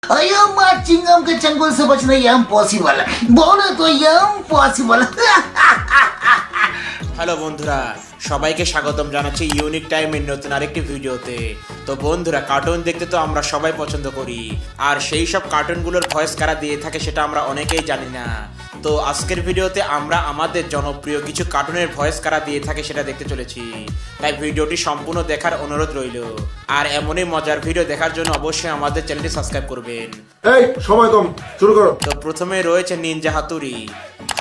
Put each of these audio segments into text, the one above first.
अयो माँ चिंगम के चंगुल से बचना इम्पॉसिबल बोलो तो इम्पॉसिबल। হ্যালো বন্ধুরা, সবাইকে স্বাগতম জানাচ্ছি ইউনিক টাইমের নতুন আরেকটি ভিডিওতে। তো বন্ধুরা, কার্টুন দেখতে তো আমরা সবাই পছন্দ করি, আর সেই সব কার্টুনগুলোর ভয়েস কারা দিয়ে থাকে সেটা আমরা অনেকেই জানি না। তো আজকের ভিডিওতে আমরা আমাদের জনপ্রিয় কিছু কার্টুনের ভয়েস কারা দিয়ে থাকে সেটা দেখতে চলেছি, তাই ভিডিওটি সম্পূর্ণ দেখার অনুরোধ রইল। আর এমনই মজার ভিডিও দেখার জন্য অবশ্যই আমাদের চ্যানেলটি সাবস্ক্রাইব করবেন। এই সময় কম, শুরু করো। তো প্রথমে রয়েছে নিনজা হাতুড়ি।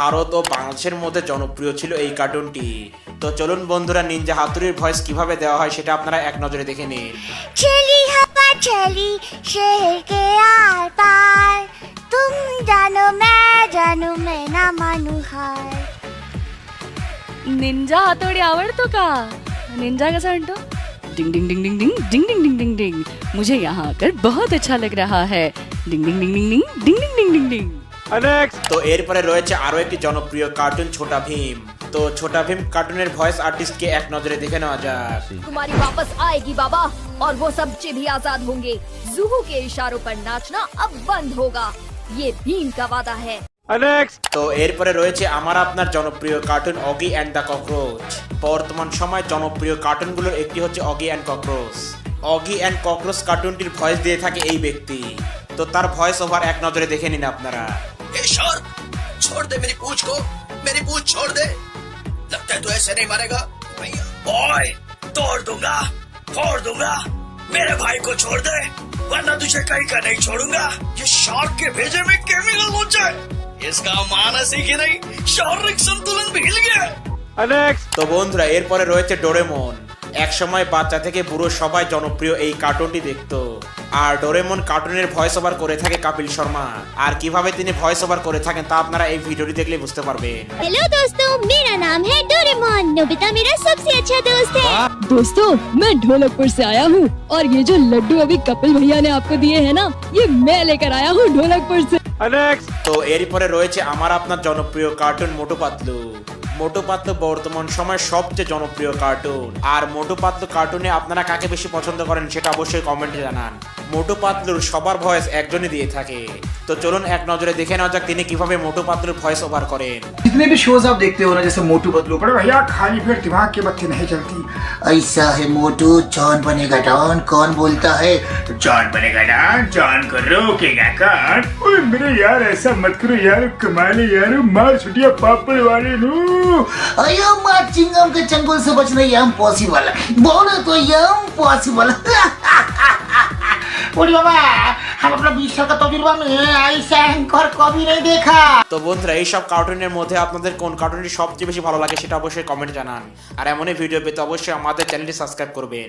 ভারত ও বাংলাদেশের মধ্যে জনপ্রিয় ছিল এই কার্টুনটি। তো চলুন বন্ধুরা, নিনজা হাতুড়ির ভয়েস কিভাবে দেওয়া হয় সেটা আপনারা এক নজরে দেখে নিন। चली हवा चली शहर के आर पार, तुम जानो मैं ना मानू हार। निंजा हातोडी आवडतो का? निंजा कसा म्हणतो? डिंग डिंग डिंग डिंग डिंग डिंग डिंग डिंग डिंग डिंग, मुझे यहाँ आकर बहुत अच्छा लग रहा है। डिंग डिंग डिंग डिंग डिंग डिंग डिंग डिंग डिंग डिंग। তো এরপরে রয়েছে আরো একটি জনপ্রিয় কার্টুন ছোটা ভীম। তো ছোটা ভীম কার্টুনের ভয়েস আর্টিস্টকে এক নজরে দেখে নেওয়া যাক। तुम्हारी वापस आएगी बाबा, और वो सब भी आजाद होंगे। जुहू के इशारों पर नाचना अब बंद होगा, ये भीम का वादा है। তো এরপরে রয়েছে আমার আপনার জনপ্রিয় cartoon Oggy and the cockroach. বর্তমান সময় জনপ্রিয় কার্টুনগুলোর একটি হচ্ছে Oggy and cockroach. Oggy and cockroach কার্টুনটির ভয়েস দিয়ে থাকে এই ব্যক্তি। তো তার ভয়েস ওভার এক নজরে দেখে নিন আপনারা। शार्क छोड़ दे मेरी पूंछ को, मेरी पूंछ छोड़ दे। लगता है तू ऐसे नहीं मारेगा भैया। ओए तोड़ दूंगा, फोड़ दूंगा, मेरे भाई को छोड़ दे वरना तुझे कहीं का नहीं छोड़ूंगा। ये शार्क के भेजे में केमिकल हो जाए, इसका मानस ही कि नहीं शारीरिक संतुलन भी हिल गया। তো বন্ধুরা, এরপরে রয়েছে ডোরেমন। এক সময় বাচ্চা থেকে বুড়ো সবাই জনপ্রিয় এই কার্টুনটি দেখতো। আর ডোরেমন কার্টুনের ভয়েস ওভার করে থাকে কপিল শর্মা। আর কিভাবে তিনি ভয়েস ওভার করে থাকেন তা আপনারা এই ভিডিওটি দেখলে বুঝতে পারবেন। हेलो दोस्तों, मेरा नाम है डोरेमोन। नोबिता मेरा सबसे अच्छा दोस्त है। दोस्तों, मैं ढोलकपुर से आया हूँ, और ये जो लड्डू अभी कपिल भैया ने आपको दिए हैं ना, ये मैं लेकर आया हूँ ढोलकपुर से। তো এরপরে রয়েছে আমার আপনার জনপ্রিয় কার্টুন মোটু পাতলু। মোটু পাতলু বর্তমান সময় সবচেয়ে জনপ্রিয় কার্টুন। আর মোটু পাতলু কার্টুনে আপনারা কাকে বেশি পছন্দ করেন সেটা অবশ্যই কমেন্টে জানান। মোটু পাতলুর সবার ভয়েস একজনই দিয়ে থাকে। তো চলুন এক নজরে দেখে নেওয়া যাক তিনি কিভাবে মোটু পাতলুর ভয়েস ওভার করেন। जितने भी शोज आप देखते हो ना, जैसे मोटू पतलू, पर भैया खाली पेट दिमाग की बत्ती नहीं चलती। ऐसा है मोटू, जॉन बनेगा डॉन। कौन बोलता है जॉन बनेगा डॉन? जॉन को रोकेगा कौन? ओए मेरे यार, ऐसा मत करो यार, कमाले यार, मार छुटिया पापड़ वाले नु। अयो माँ चिंगम के चंगुल से बचना इम्पॉसिबल बोलो तो इम्पॉसिबल। ओरे बाबा, हम अपना 20 साल का तजुर्बा में ऐसा एंकर कभी नहीं देखा। তো বন্ধুরা, এইসব কার্টুনের মধ্যে আপনাদের কোন কার্টুনটি সবচেয়ে বেশি ভালো লাগে সেটা অবশ্যই কমেন্ট জানান। আর এমনই ভিডিও পেতে অবশ্যই আমাদের চ্যানেলটি সাবস্ক্রাইব করবেন।